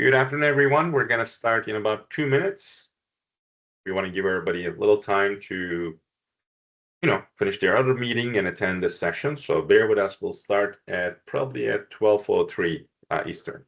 Good afternoon, everyone. We're going to start in about 2 minutes. We want to give everybody a little time to, finish their other meeting and attend this session. So bear with us. We'll start probably at 12:03 Eastern.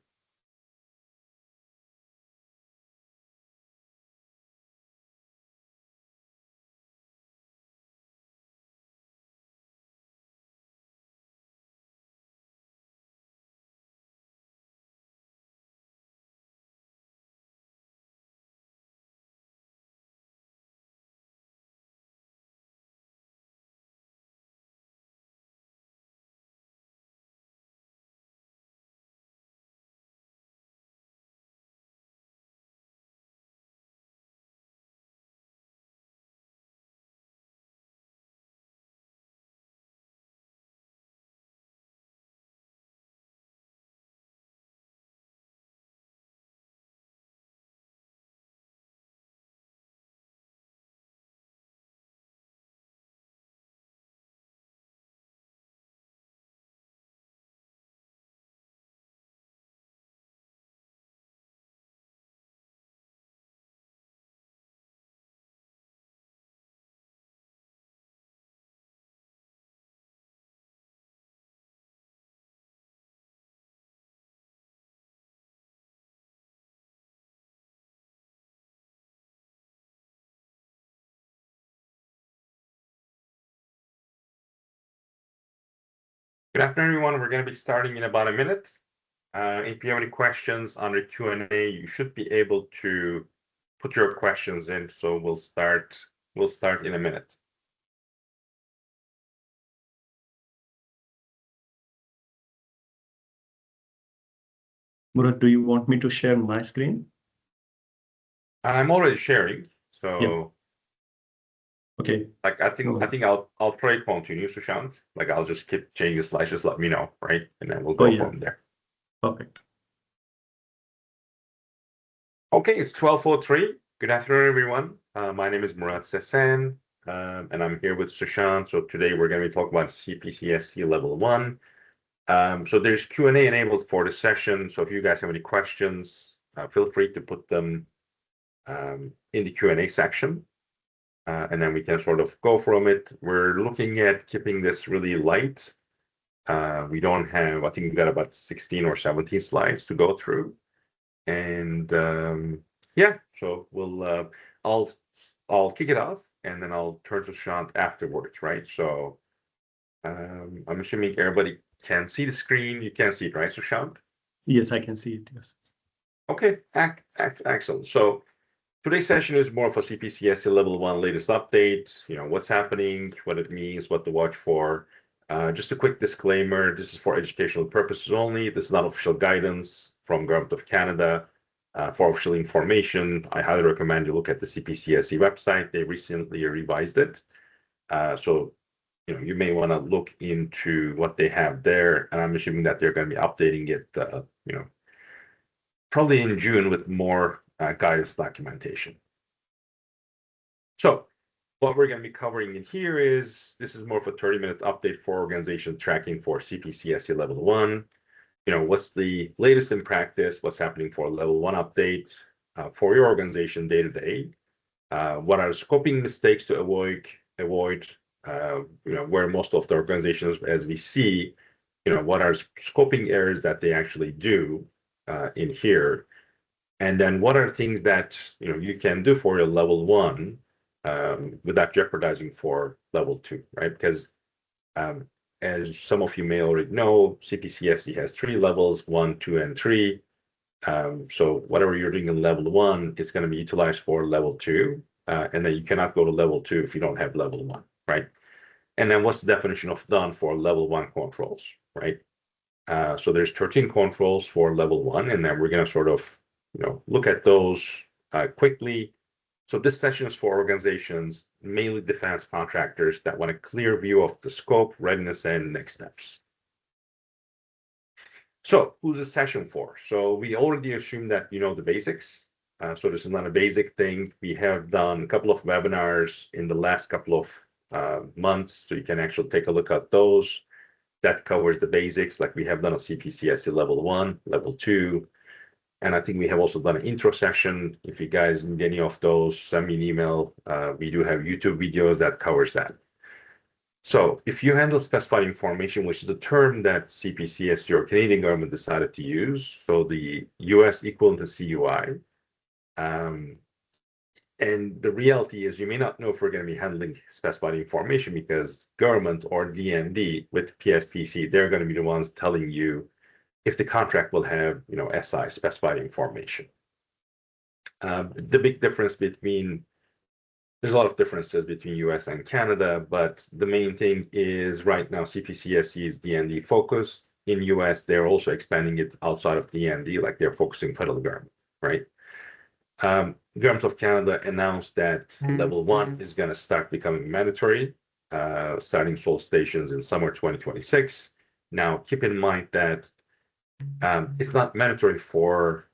Good afternoon, everyone. We're going to be starting in about a minute. If you have any questions under Q&A, you should be able to put your questions in. So we'll start in a minute. Murat, do you want me to share my screen? I'm already sharing. So Yeah. Okay. Like I think I'll try continue, Sushant. Like I'll just keep changing slides, just let me know, right? And then we'll go from there. Perfect. Okay, it's 12:03. Good afternoon, everyone. My name is Murat Sesen, and I'm here with Sushant. So today we're going to be talking about CPCSC Level 1. So there's Q&A enabled for the session. So if you guys have any questions, feel free to put them in the Q&A section. And then we can sort of go from it. We're looking at keeping this really light. We don't have, I think we've got about 16 or 17 slides to go through. And yeah, so I'll kick it off and then I'll turn to Sushant afterwards, right? So I'm assuming everybody can see the screen. You can see it, right, Sushant? Yes, I can see it, yes. Okay, excellent. So today's session is more of a CPCSC Level 1 latest update, what's happening, what it means, what to watch for. Just a quick disclaimer, this is for educational purposes only. This is not official guidance from Government of Canada. For official information, I highly recommend you look at the CPCSC website. They recently revised it. So, you may want to look into what they have there. And I'm assuming that they're going to be updating it, probably in June with more guidance documentation. So what we're going to be covering in here is, this is more of a 30-minute update for organization tracking for CPCSC Level 1. What's the latest in practice, what's happening for Level 1 update for your organization day to day. What are the scoping mistakes to avoid, where most of the organizations, as we see, what are scoping errors that they actually do in here. And then what are things that you can do for your Level 1 without jeopardizing for Level 2, right? Because as some of you may already know, CPCSC has 3 levels, 1, 2, and 3. So whatever you're doing in Level 1 is going to be utilized for Level 2. And then you cannot go to Level 2 if you don't have Level 1, right? And then what's the definition of done for Level 1 controls, right? So there's 13 controls for Level 1, and then we're going to sort of look at those quickly. So this session is for organizations, mainly defense contractors, that want a clear view of the scope, readiness, and next steps. So who's this session for? So we already assumed that you know the basics. So this is not a basic thing. We have done a couple of webinars in the last couple of months, so you can actually take a look at those. That covers the basics, like we have done a CPCSC Level 1, Level 2. And I think we have also done an intro session. If you guys need any of those, send me an email. We do have YouTube videos that covers that. So if you handle specified information, which is a term that CPCSC or Canadian government decided to use, so the US equivalent to CUI, and the reality is you may not know if we're going to be handling specified information because government or DND with PSPC, they're going to be the ones telling you if the contract will have, SI, specified information. The big difference there's a lot of differences between US and Canada, but the main thing is right now CPCSC is DND focused. In US, they're also expanding it outside of DND, like they're focusing federal government, right? Government of Canada announced that level 1 is going to start becoming mandatory, starting full stations in summer 2026. Now, keep in mind that it's not mandatory for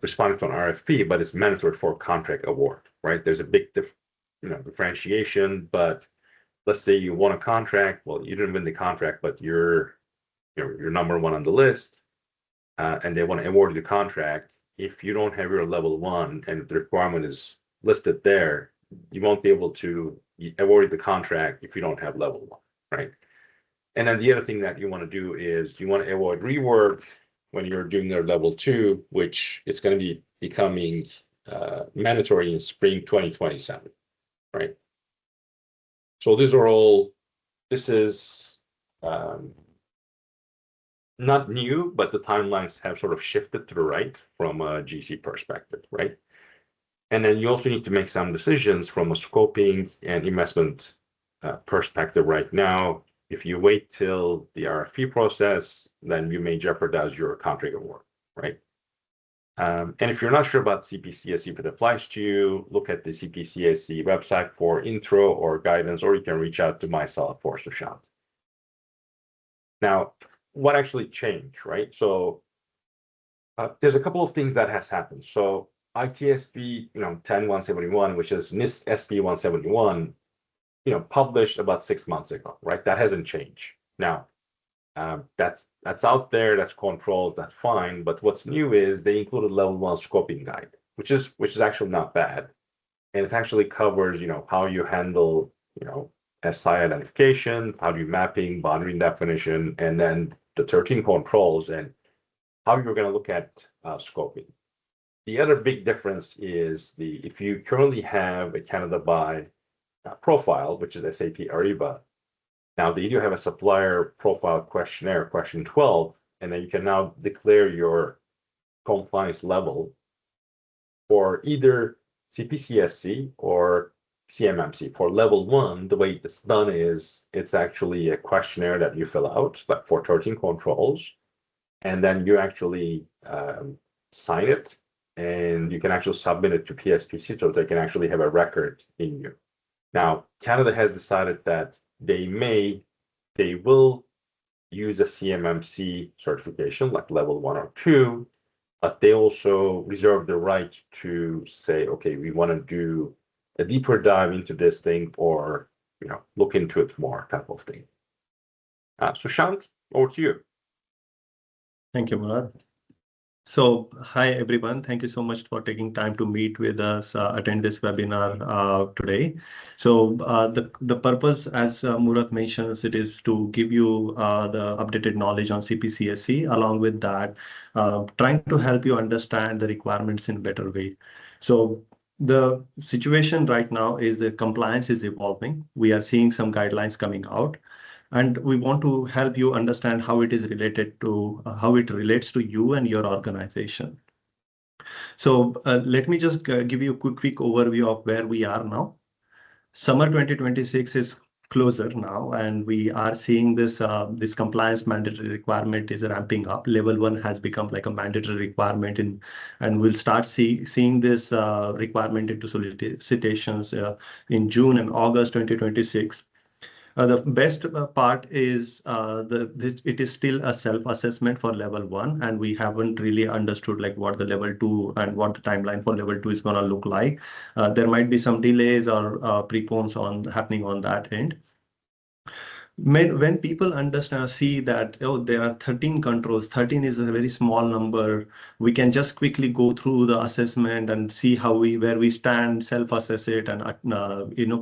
responding to an RFP, but it's mandatory for contract award, right? There's a big differentiation, but let's say you won a contract. Well, you didn't win the contract, but you're number 1 on the list, and they want to award you the contract. If you don't have your level 1 and the requirement is listed there, you won't be able to award the contract if you don't have level 1, right? And then the other thing that you want to do is you want to avoid rework when you're doing your level 2, which it's going to be becoming mandatory in spring 2027, right? So this is not new, but the timelines have sort of shifted to the right from a GC perspective, right? And then you also need to make some decisions from a scoping and investment perspective right now. If you wait till the RFP process, then you may jeopardize your contract award, right? And if you're not sure about CPCSC, if it applies to you, look at the CPCSC website for intro or guidance, or you can reach out to myself or Sushant. Now, what actually changed, right? So there's a couple of things that has happened. So ITSP, 10171, which is NIST SP 171, published about 6 months ago, right? That hasn't changed. Now, that's out there, that's controlled, that's fine. But what's new is they included level 1 scoping guide, which is actually not bad, and it actually covers, how you handle, SI identification, how do you mapping, boundary definition, and then the 13 controls and how you're going to look at scoping. The other big difference is if you currently have a Canada by profile, which is SAP Ariba. Now they do have a supplier profile questionnaire, question 12, and then you can now declare your compliance level for either CPCSC or CMMC. For level 1, the way it's done is it's actually a questionnaire that you fill out, like for 13 controls, and then you actually sign it, and you can actually submit it to PSPC so they can actually have a record in you. Now, Canada has decided that they will use a CMMC certification like level 1 or 2, but they also reserve the right to say, okay, we want to do a deeper dive into this thing or, look into it more type of thing. Sushant, over to you. Thank you, Murad. So, hi everyone. Thank you so much for taking time to meet with us, attend this webinar today. So, the purpose, as Murad mentions, it is to give you the updated knowledge on CPCSC. Along with that, trying to help you understand the requirements in a better way. So, the situation right now is the compliance is evolving. We are seeing some guidelines coming out. And we want to help you understand how it is related to how it relates to you and your organization. So let me just give you a quick overview of where we are now. Summer 2026 is closer now, and we are seeing this compliance mandatory requirement is ramping up. Level 1 has become like a mandatory requirement, and we'll start seeing this requirement into solicitations in June and August 2026. The best part is it is still a self-assessment for level 1, and we haven't really understood like what the level 2 and what the timeline for level 2 is going to look like. There might be some delays or prepones happening on that end. When people see that, oh, there are 13 controls, 13 is a very small number. We can just quickly go through the assessment and see where we stand, self-assess it, and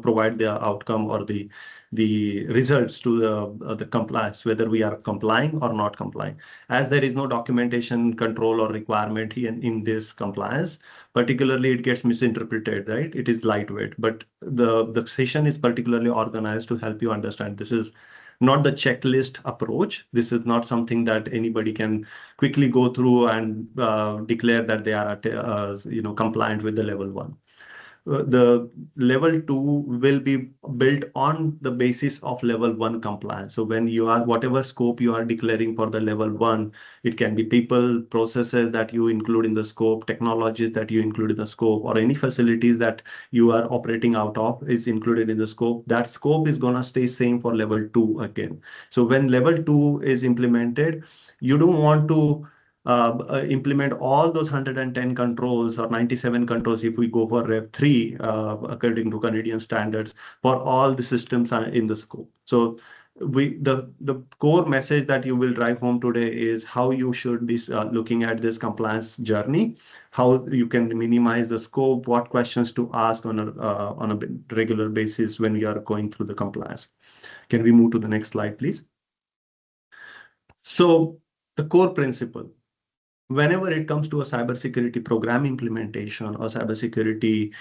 provide the outcome or the results to the compliance, whether we are complying or not complying. As there is no documentation control or requirement in this compliance, particularly it gets misinterpreted, right? It is lightweight, but the session is particularly organized to help you understand this is not the checklist approach. This is not something that anybody can quickly go through and declare that they are compliant with the level 1. The level 2 will be built on the basis of level 1 compliance. So when you are, whatever scope you are declaring for the level 1, it can be people, processes that you include in the scope, technologies that you include in the scope, or any facilities that you are operating out of is included in the scope. That scope is going to stay same for level 2 again. So when level 2 is implemented, you don't want to implement all those 110 controls or 97 controls if we go for Rev 3 according to Canadian standards for all the systems are in the scope. So the core message that you will drive home today is how you should be looking at this compliance journey, how you can minimize the scope, what questions to ask on a regular basis when you are going through the compliance. Can we move to the next slide, please? So the core principle. Whenever it comes to a cybersecurity program implementation or cybersecurity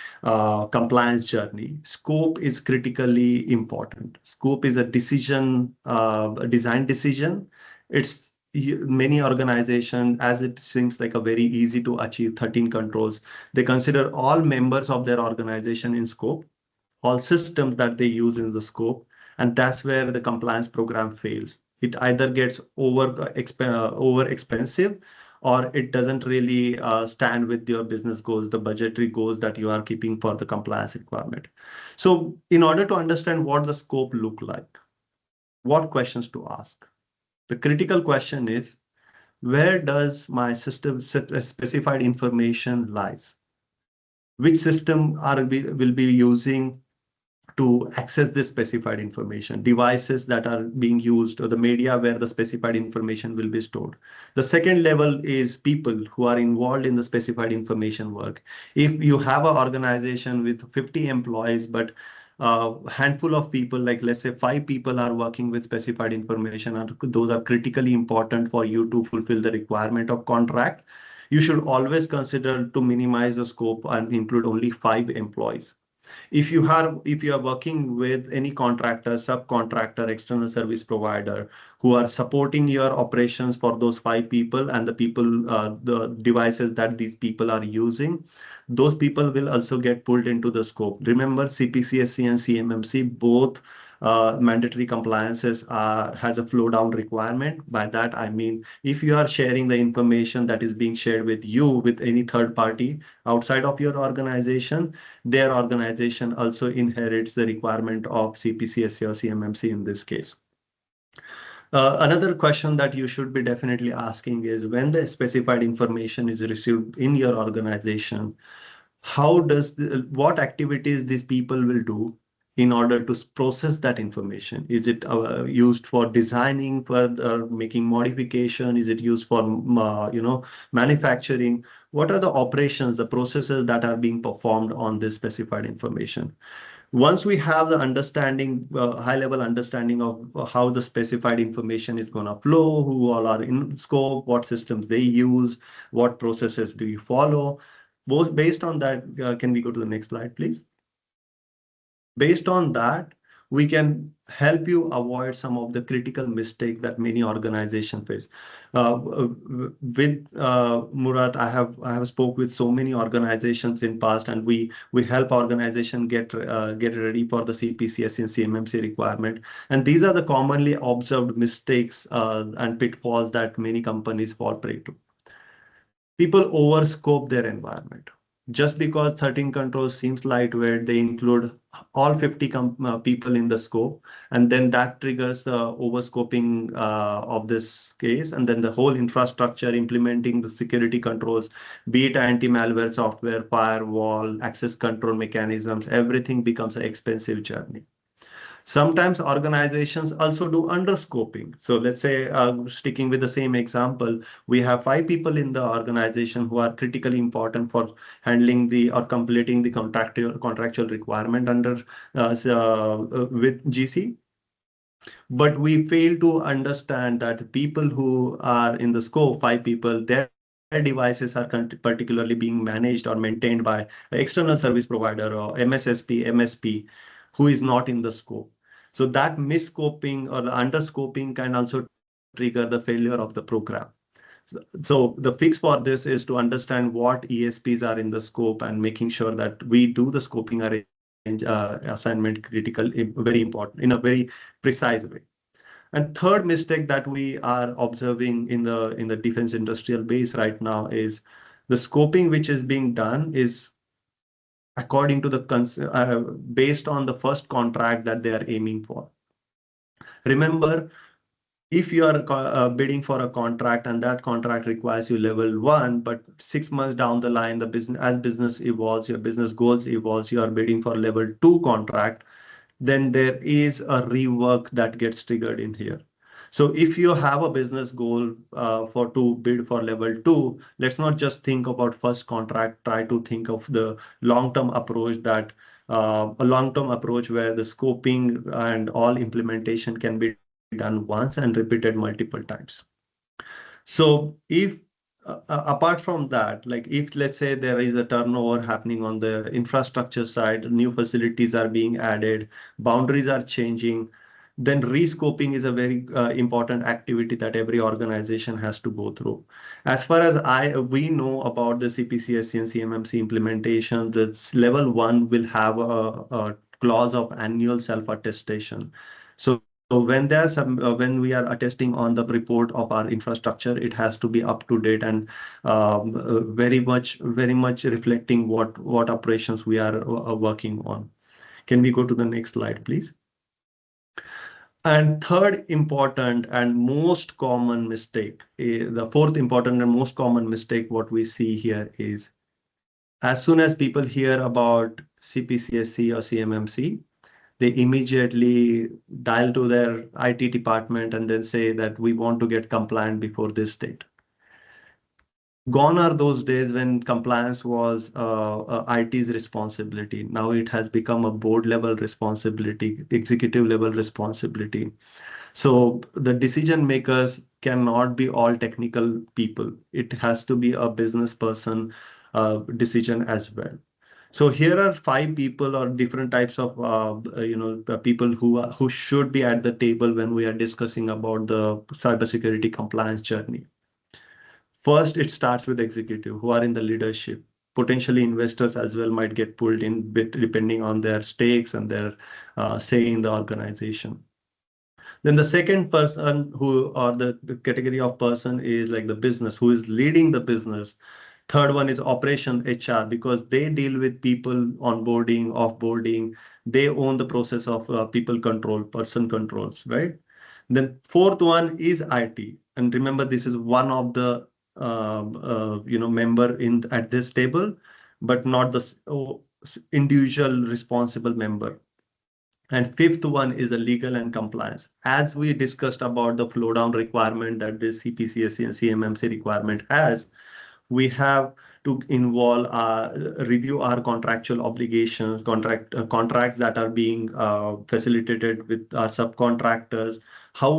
compliance journey, scope is critically important. Scope is a decision, a design decision. It's many organizations, as it seems like a very easy to achieve 13 controls, they consider all members of their organization in scope, all systems that they use in the scope, and that's where the compliance program fails. It either gets over expensive, or it doesn't really stand with your business goals, the budgetary goals that you are keeping for the compliance requirement. So in order to understand what the scope look like, what questions to ask, the critical question is, where does my system specified information lies? Which system will be using to access this specified information, devices that are being used, or the media where the specified information will be stored. The second level is people who are involved in the specified information work. If you have an organization with 50 employees, but a handful of people, like let's say 5 people are working with specified information, and those are critically important for you to fulfill the requirement of contract, you should always consider to minimize the scope and include only 5 employees. If you are working with any contractor, subcontractor, external service provider who are supporting your operations for those 5 people and the devices that these people are using, those people will also get pulled into the scope. Remember, CPCSC and CMMC both mandatory compliances has a flow down requirement. By that I mean, if you are sharing the information that is being shared with you with any third party outside of your organization, their organization also inherits the requirement of CPCSC or CMMC in this case. Another question that you should be definitely asking is, when the specified information is received in your organization, what activities these people will do in order to process that information? Is it used for designing, for making modification? Is it used for manufacturing? What are the operations, the processes that are being performed on this specified information? Once we have the understanding, high-level understanding of how the specified information is going to flow, who all are in scope, what systems they use, what processes do you follow, based on that, can we go to the next slide, please? Based on that, we can help you avoid some of the critical mistakes that many organizations face. With Murat, I have spoke with so many organizations in past, and we help organization get ready for the CPCSC and CMMC requirement. And these are the commonly observed mistakes and pitfalls that many companies fall prey to. People overscope their environment. Just because 13 controls seems lightweight, they include all 50 people in the scope, and then that triggers the overscoping of this case, and then the whole infrastructure implementing the security controls, be it anti-malware software, firewall, access control mechanisms, everything becomes an expensive journey. Sometimes organizations also do underscoping. So let's say, sticking with the same example, we have 5 people in the organization who are critically important for handling the or completing the contractual requirement under with GC. But we fail to understand that the people who are in the scope, 5 people, their devices are particularly being managed or maintained by an external service provider or MSSP, MSP, who is not in the scope. So that misscoping or the underscoping can also trigger the failure of the program. So the fix for this is to understand what ESPs are in the scope and making sure that we do the scoping assignment critical, very important, in a very precise way. And third mistake that we are observing in the defense industrial base right now is the scoping which is being done is according to based on the first contract that they are aiming for. Remember, if you are bidding for a contract and that contract requires you level 1, but 6 months down the line, as business evolves, your business goals evolves, you are bidding for level 2 contract, then there is a rework that gets triggered in here. So if you have a business goal to bid for level 2, let's not just think about first contract, try to think of the long-term approach a long-term approach where the scoping and all implementation can be done once and repeated multiple times. So if apart from that, like if let's say there is a turnover happening on the infrastructure side, new facilities are being added, boundaries are changing, then rescoping is a very important activity that every organization has to go through. As far as we know about the CPCSC and CMMC implementation, that's level 1 will have a clause of annual self-attestation. So when we are attesting on the report of our infrastructure, it has to be up to date and very much reflecting what operations we are working on. Can we go to the next slide, please? And third important and most common mistake, the fourth important and most common mistake, what we see here is as soon as people hear about CPCSC or CMMC, they immediately dial to their IT department and then say that we want to get compliant before this date. Gone are those days when compliance was IT's responsibility. Now it has become a board level responsibility, executive level responsibility. So the decision makers cannot be all technical people. It has to be a business person decision as well. So here are 5 people or different types of people who should be at the table when we are discussing about the cybersecurity compliance journey. First, it starts with executive who are in the leadership. Potentially investors as well might get pulled in depending on their stakes and their say in the organization. Then the second person or the category of person is like the business who is leading the business. Third one is operation HR because they deal with people onboarding, offboarding. They own the process of people control, person controls, right? Then fourth one is IT. And remember, this is one of the member at this table, but not the individual responsible member. And fifth one is the legal and compliance. As we discussed about the flow down requirement that this CPCSC and CMMC requirement has, we have to review our contractual obligations, contracts that are being facilitated with our subcontractors, how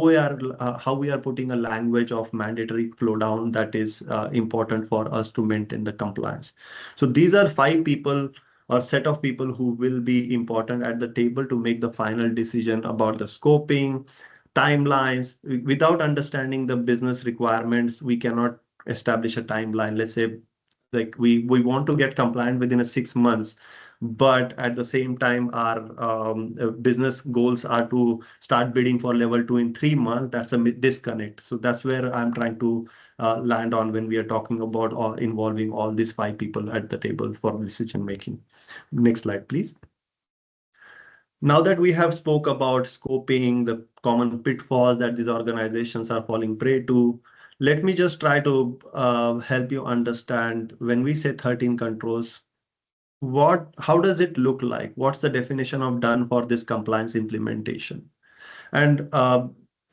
we are putting a language of mandatory flow down that is important for us to maintain the compliance. So these are 5 people or set of people who will be important at the table to make the final decision about the scoping, timelines. Without understanding the business requirements, we cannot establish a timeline. Let's say like we want to get compliant within 6 months, but at the same time our business goals are to start bidding for level 2 in 3 months. That's a disconnect. So that's where I'm trying to land on when we are talking about involving all these 5 people at the table for decision making. Next slide, please. Now that we have spoke about scoping, the common pitfalls that these organizations are falling prey to, let me just try to help you understand when we say 13 controls, how does it look like? What's the definition of done for this compliance implementation? And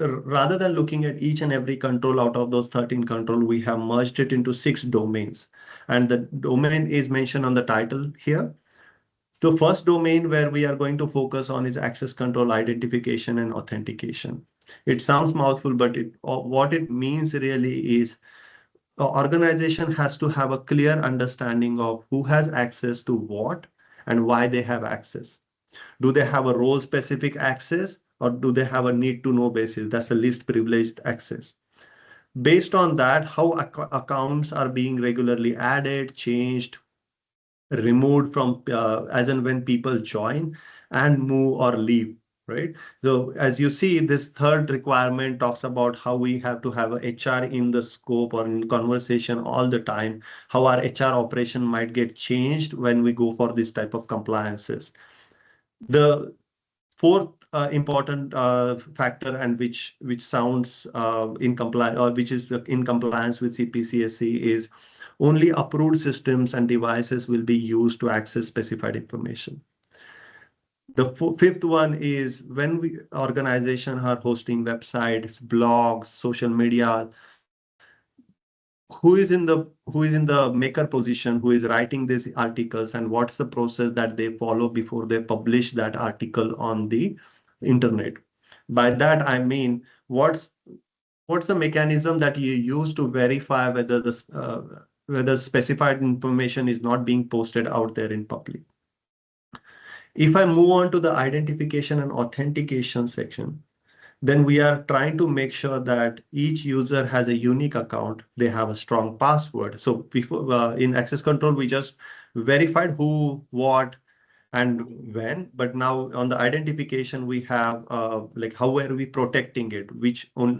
rather than looking at each and every control out of those 13 control, we have merged it into 6 domains. And the domain is mentioned on the title here. The first domain where we are going to focus on is access control identification and authentication. It sounds mouthful, but what it means really is organization has to have a clear understanding of who has access to what and why they have access. Do they have a role specific access, or do they have a need to know basis? That's a least privileged access. Based on that, how accounts are being regularly added, changed, removed from as and when people join and move or leave, right? So as you see, this third requirement talks about how we have to have a HR in the scope or in conversation all the time, how our HR operation might get changed when we go for this type of compliances. The fourth important factor, and which sounds in compliance, or which is in compliance with CPCSC, is only approved systems and devices will be used to access specified information. The fifth one is when organizations are hosting websites, blogs, social media, who is in the maker position, who is writing these articles, and what's the process that they follow before they publish that article on the internet. By that I mean, what's the mechanism that you use to verify whether specified information is not being posted out there in public. If I move on to the identification and authentication section, then we are trying to make sure that each user has a unique account. They have a strong password. So before in access control, we just verified who, what, and when. But now on the identification, we have like how are we protecting it?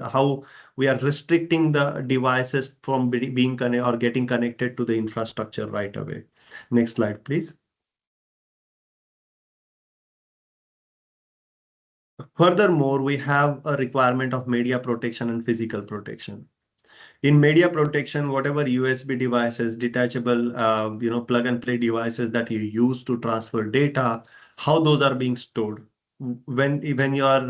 How we are restricting the devices from being connected or getting connected to the infrastructure right away. Next slide, please. Furthermore, we have a requirement of media protection and physical protection. In media protection, whatever USB devices, detachable, plug and play devices that you use to transfer data, how those are being stored. When you are,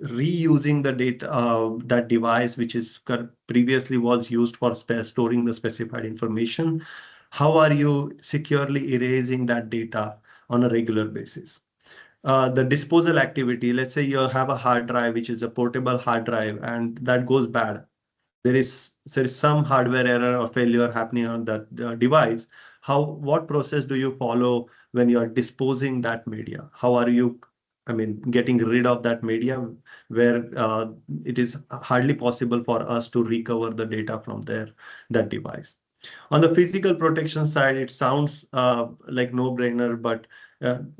reusing the data, that device, which is previously was used for storing the specified information, how are you securely erasing that data on a regular basis? The disposal activity, let's say you have a hard drive, which is a portable hard drive, and that goes bad. There is some hardware error or failure happening on that device. What process do you follow when you are disposing that media? How are you, getting rid of that media where it is hardly possible for us to recover the data from that device? On the physical protection side, it sounds like no-brainer, but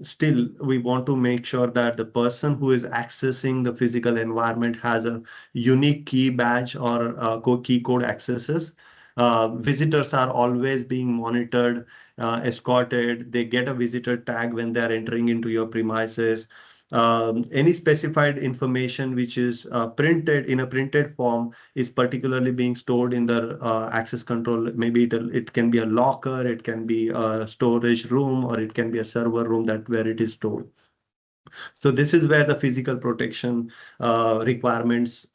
still, we want to make sure that the person who is accessing the physical environment has a unique key badge or key code accesses. Visitors are always being monitored, escorted. They get a visitor tag when they are entering into your premises. Any specified information which is printed in a printed form is particularly being stored in the access control. Maybe it can be a locker, it can be a storage room, or it can be a server room where it is stored. So this is where the physical protection requirements,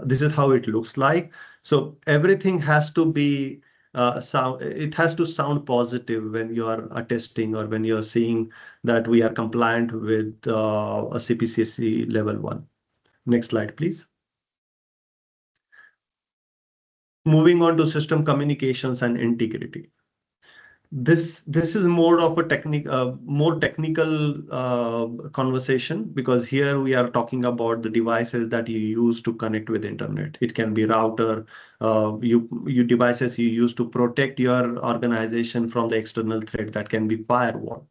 this is how it looks like. So everything has to be it has to sound positive when you are attesting or when you're seeing that we are compliant with a CPCSC level 1. Next slide, please. Moving on to system communications and integrity. This is more of a more technical conversation, because here we are talking about the devices that you use to connect with internet. It can be router, you devices you use to protect your organization from the external threat, that can be firewall.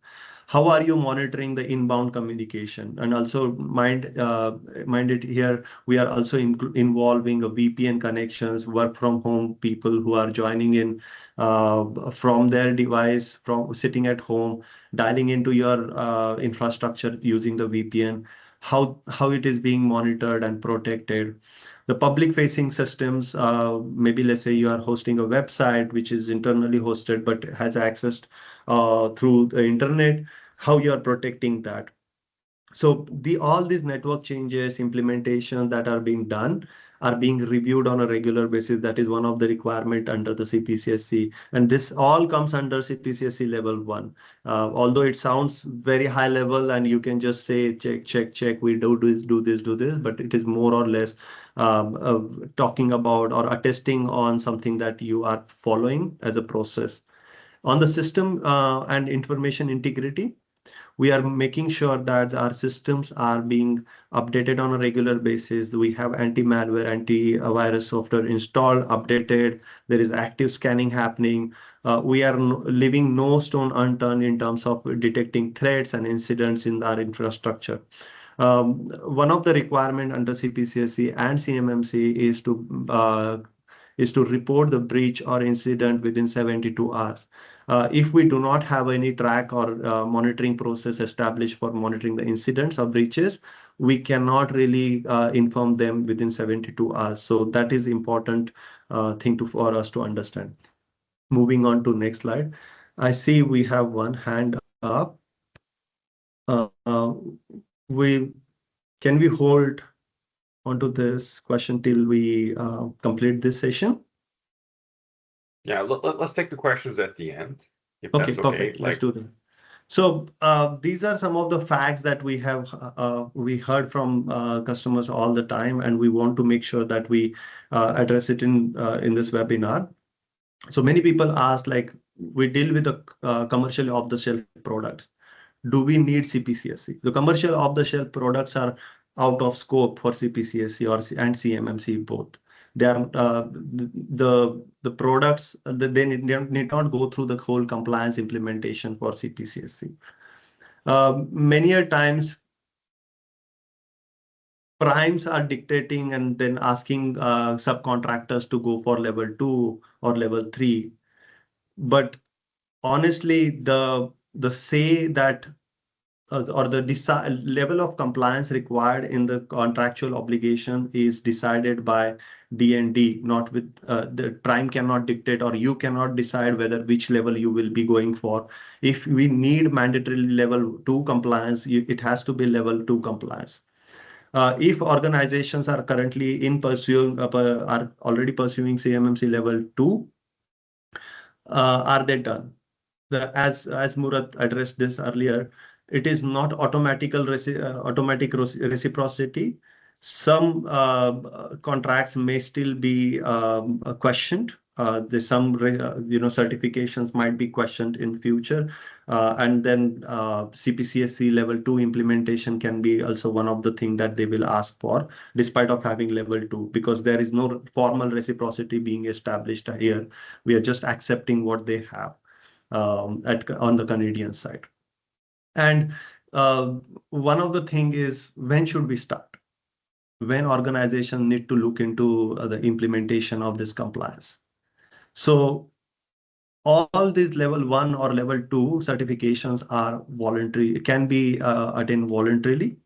How are you monitoring the inbound communication? And also mind it here, we are also involving a VPN connections, work from home people who are joining in from their device, from sitting at home, dialing into your infrastructure using the VPN. how it is being monitored and protected. The public facing systems, maybe let's say you are hosting a website which is internally hosted but has access through the internet, how you are protecting that. So all these network changes, implementation that are being done are being reviewed on a regular basis. That is one of the requirement under the CPCSC, and this all comes under CPCSC level 1. Although it sounds very high level, and you can just say check, check, check. We do this, do this, do this, but it is more or less talking about or attesting on something that you are following as a process. On the system and information integrity, we are making sure that our systems are being updated on a regular basis. We have anti-malware, anti-virus software installed, updated. There is active scanning happening. We are leaving no stone unturned in terms of detecting threats and incidents in our infrastructure. One of the requirement under CPCSC and CMMC is to report the breach or incident within 72 hours. If we do not have any track or monitoring process established for monitoring the incidents or breaches, we cannot really inform them within 72 hours. So that is important thing for us to understand. Moving on to next slide. I see we have one hand up. Uh, uh, can we hold onto this question till we complete this session? Yeah, let's take the questions at the end, if Okay, that's okay. perfect. Let's do that. So these are some of the facts that we have we heard from customers all the time, and we want to make sure that we address it in this webinar. So many people ask, like, we deal with the commercial off-the-shelf products. Do we need CPCSC? The commercial off-the-shelf products are out of scope for CPCSC and CMMC both. They are the products that they need not go through the whole compliance implementation for CPCSC. Many a times, primes are dictating and then asking subcontractors to go for level 2 or level 3. But honestly, the say that or the level of compliance required in the contractual obligation is decided by D&D, not with the prime cannot dictate, or you cannot decide whether which level you will be going for. If we need mandatory level 2 compliance, it has to be level 2 compliance. If organizations are currently are already pursuing CMMC level 2, are they done? As Murat addressed this earlier, it is not automatic reciprocity. Some contracts may still be questioned. There's some certifications might be questioned in future, and then CPCSC level 2 implementation can be also one of the things that they will ask for, despite of having level 2, because there is no formal reciprocity being established here. We are just accepting what they have on the Canadian side. And one of the thing is, when should we start? When organizations need to look into the implementation of this compliance. So all these level 1 or level 2 certifications are voluntary, can be attained voluntarily.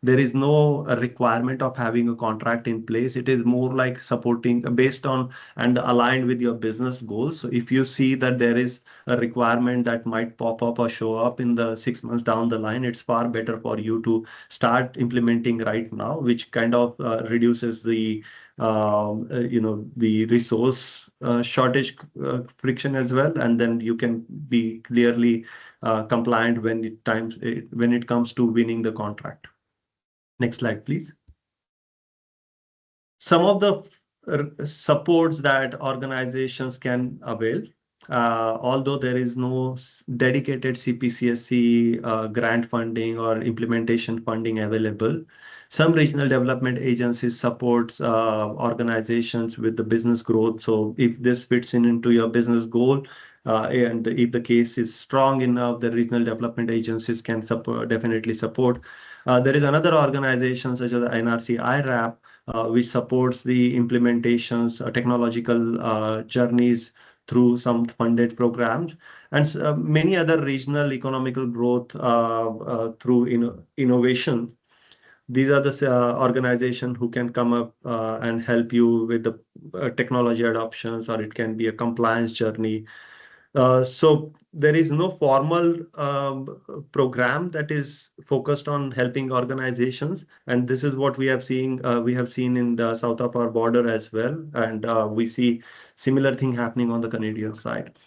There is no requirement of having a contract in place. It is more like supporting based on and aligned with your business goals. So if you see that there is a requirement that might pop up or show up in the 6 months down the line, it's far better for you to start implementing right now, which kind of reduces the the resource shortage friction as well, and then you can be clearly compliant when it comes to winning the contract. Next slide, please. Some of the supports that organizations can avail, although there is no dedicated CPCSC grant funding or implementation funding available, some regional development agencies supports organizations with the business growth. So if this fits into your business goal, and if the case is strong enough, the regional development agencies can definitely support. There is another organization such as NRC IRAP, which supports the implementations, technological journeys through some funded programs, and many other regional economical growth through innovation. These are the organization who can come up and help you with the technology adoptions, or it can be a compliance journey. So there is no formal program that is focused on helping organizations, and this is what we have seen. We have seen in the south of our border as well, and we see similar thing happening on the Canadian side.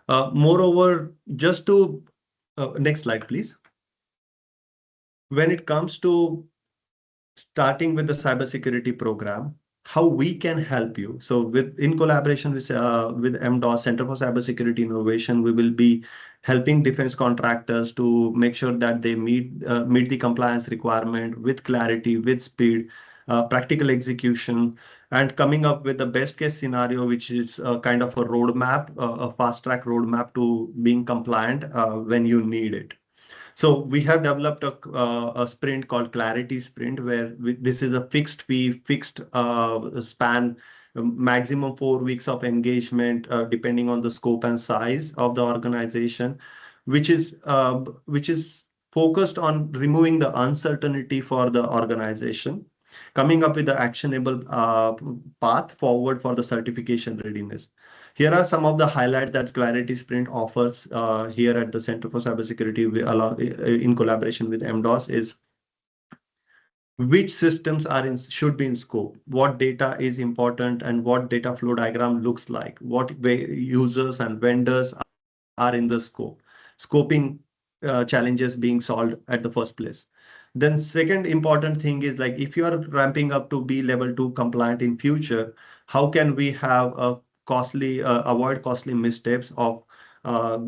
Moreover, just to next slide, please. When it comes to starting with the cybersecurity program, how we can help you. So in collaboration with MDOS, Center for Cybersecurity Innovation, we will be helping defense contractors to make sure that they meet the compliance requirement with clarity, with speed, practical execution, and coming up with the best case scenario, which is kind of a roadmap, a fast track roadmap to being compliant when you need it. So we have developed a sprint called Clarity Sprint, where this is a fixed fee, fixed span, maximum 4 weeks of engagement, depending on the scope and size of the organization, which is focused on removing the uncertainty for the organization, coming up with the actionable path forward for the certification readiness. Here are some of the highlights that Clarity Sprint offers here at the Center for Cybersecurity in collaboration with MDOS is which systems should be in scope, what data is important, and what data flow diagram looks like, what users and vendors are in the scope, scoping challenges being solved at the first place. Then second important thing is, like, if you are ramping up to be level 2 compliant in future, how can we have a avoid costly missteps of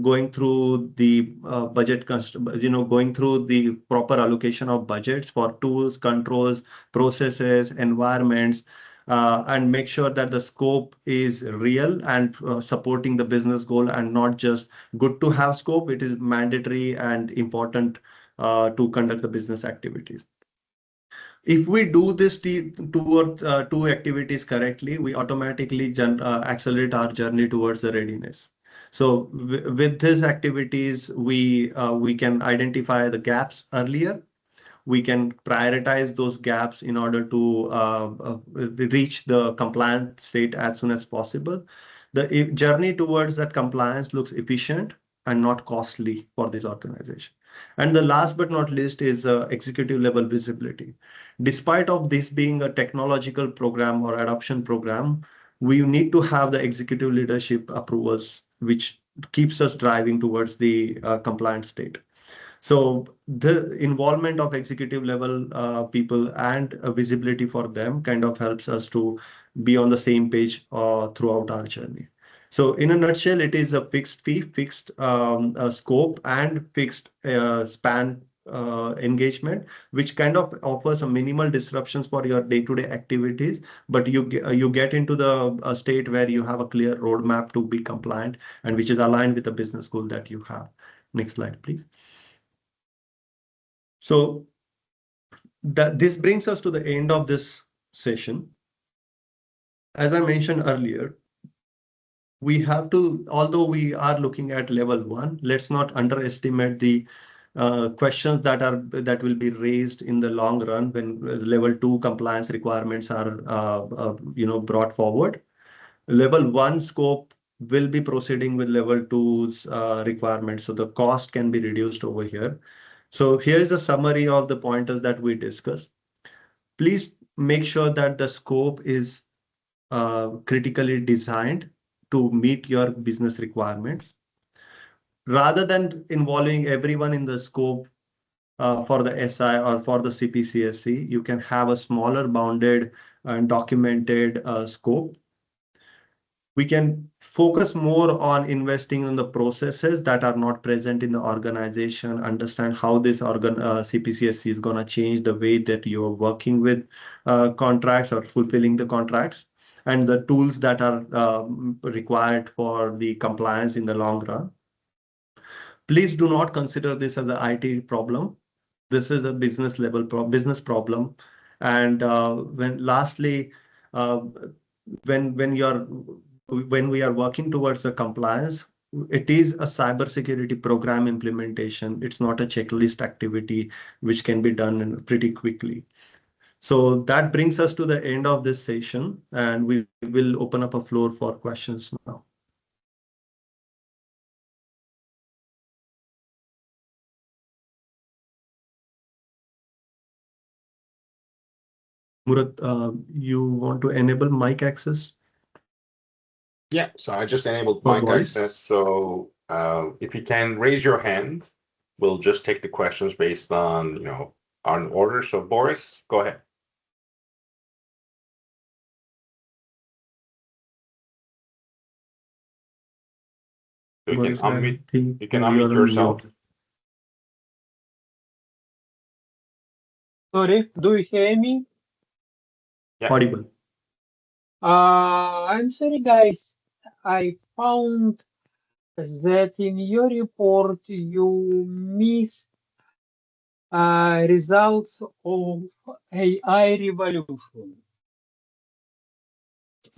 going through the going through the proper allocation of budgets for tools, controls, processes, environments, and make sure that the scope is real and supporting the business goal, and not just good to have scope. It is mandatory and important to conduct the business activities. If we do this two activities correctly, we automatically accelerate our journey towards the readiness. So with these activities, we can identify the gaps earlier. We can prioritize those gaps in order to reach the compliant state as soon as possible. The journey towards that compliance looks efficient and not costly for this organization. And the last but not least is executive level visibility. Despite of this being a technological program or adoption program, we need to have the executive leadership approvals, which keeps us driving towards the compliant state. So the involvement of executive level people and visibility for them kind of helps us to be on the same page throughout our journey. So in a nutshell, it is a fixed fee, fixed scope, and fixed span engagement, which kind of offers a minimal disruptions for your day-to-day activities, but you get into the state where you have a clear roadmap to be compliant, and which is aligned with the business goal that you have. Next slide, please. So this brings us to the end of this session. As I mentioned earlier, we have to, although we are looking at level 1, let's not underestimate the questions that will be raised in the long run when level 2 compliance requirements are brought forward. Level 1 scope will be proceeding with level 2's requirements, so the cost can be reduced over here. So here is a summary of the pointers that we discussed. Please make sure that the scope is critically designed to meet your business requirements. Rather than involving everyone in the scope for the SI or for the CPCSC, you can have a smaller bounded and documented scope. We can focus more on investing in the processes that are not present in the organization, understand how this CPCSC is going to change the way that you're working with contracts or fulfilling the contracts, and the tools that are required for the compliance in the long run. Please do not consider this as an IT problem. This is a business level business problem. And lastly, when we are working towards the compliance, it is a cybersecurity program implementation. It's not a checklist activity which can be done pretty quickly. So that brings us to the end of this session, and we will open up a floor for questions now. Murat, you want to enable mic access? Yeah, so I just enabled For mic voice? access. So if you can raise your hand, we'll just take the questions based on, on order. So Boris, go ahead. So you can Boris, I unmute, think you can you are unmute on yourself. mute. Sorry, do you hear me? Yeah. Audible. I'm sorry, guys. I found that in your report you missed results of AI revolution.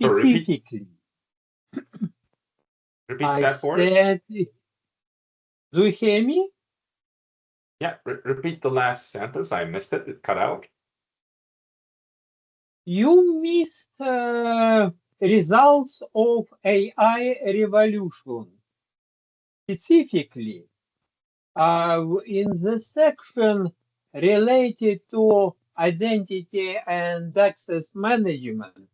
So Specifically, repeat I that, Boris. said, do you hear me? Yeah, repeat the last sentence. I missed it. It cut out. You missed results of AI revolution. Specifically, in the section related to identity and access management,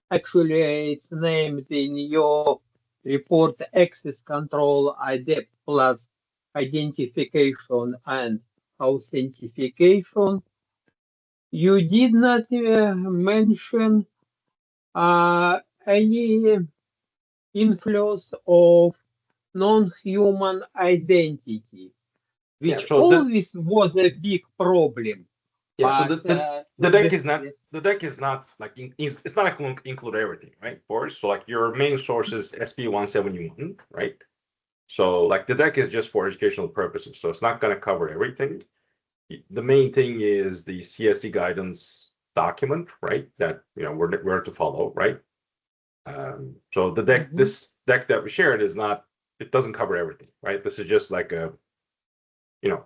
actually it's named in your report access control ID plus identification and authentication. You did not mention any influence of non-human identity, which So always was a big problem. so But the deck is not like it's not going to include everything, right, Boris? So like your main source is SP171, right? So like the deck is just for educational purposes, so it's not going to cover everything. The main thing is the CSC guidance document, right? That we're to follow, right? So the deck, this deck that we shared is not, it doesn't cover everything, right? This is just like a,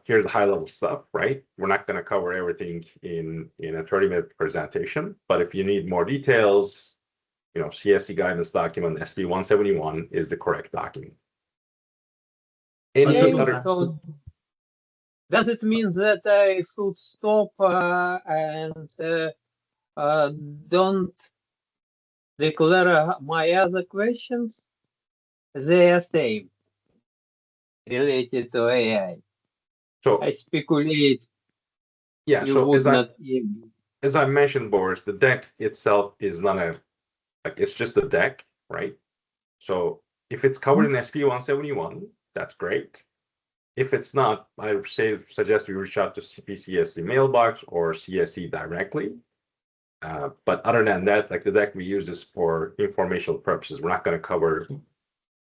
here's the high level stuff, right? We're not going to cover everything in a 30-minute presentation, but if you need more details, CSC guidance document SP171 is the correct document. Any other? so does it mean that I should stop and don't declare my other questions? They are same related to AI. So I speculate yeah, you so would not give me. as I mentioned, Boris, the deck itself is not it's just a deck, right? So if it's covered in SP171, that's great. If it's not, I suggest you reach out to CPCSC mailbox or CSC directly. But other than that, like the deck we use is for informational purposes. We're not going to cover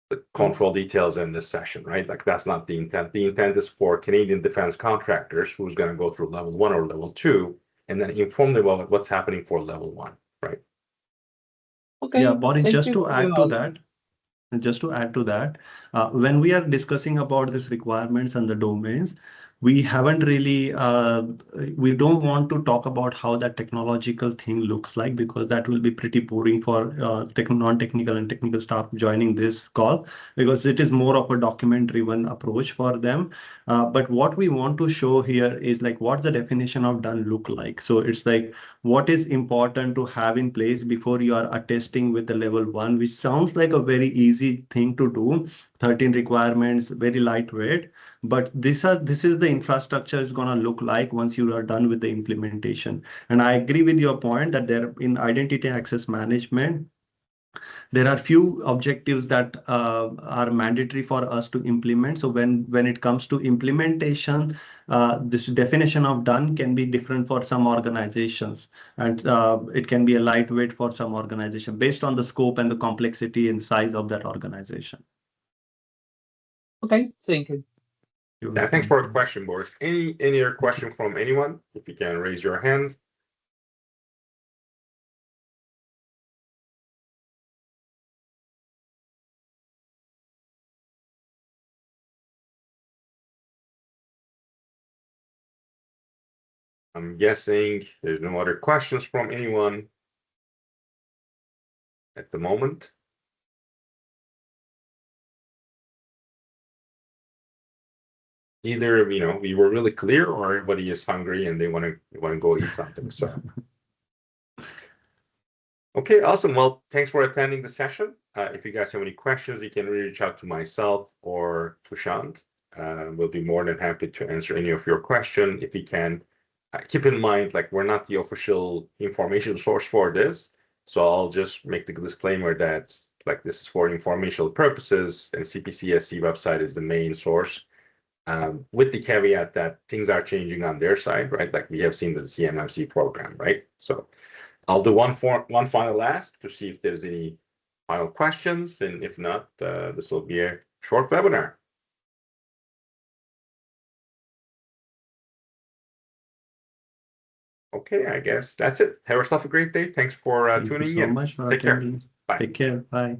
the control details in this session, right? Like that's not the intent. The intent is for Canadian defense contractors who's going to go through level 1 or level 2 and then inform them about what's happening for level 1, right? Okay. Yeah, Boris, just to add to that, when we are discussing about these requirements and the domains, we haven't really, we don't want to talk about how that technological thing looks like, because that will be pretty boring for non-technical and technical staff joining this call, because it is more of a document-driven approach for them. But what we want to show here is like what the definition of done look like. So it's like what is important to have in place before you are attesting with the level 1, which sounds like a very easy thing to do. 13 requirements, very lightweight, but this is the infrastructure is going to look like once you are done with the implementation. And I agree with your point that there in identity access management, there are few objectives that are mandatory for us to implement. So when it comes to implementation, this definition of done can be different for some organizations, and it can be a lightweight for some organization based on the scope and the complexity and size of that organization. Okay, thank you. Yeah, thanks for the question, Boris. Any other question from anyone? If you can raise your hand. I'm guessing there's no other questions from anyone at the moment. Either, we were really clear, or everybody is hungry and they want to go eat something. So, okay, awesome. Well, thanks for attending the session. If you guys have any questions, you can reach out to myself or to Shant. We'll be more than happy to answer any of your questions. If you can, keep in mind, like, we're not the official information source for this. So I'll just make the disclaimer that, like, this is for informational purposes, and CPCSC website is the main source. With the caveat that things are changing on their side, right? Like we have seen the CMMC program, right? So I'll do one final ask to see if there's any final questions, and if not, this will be a short webinar. Okay, I guess that's it. Have yourself a great day. Thanks for Thank you tuning so in. much for Take care. attending. Bye. Take care. Bye.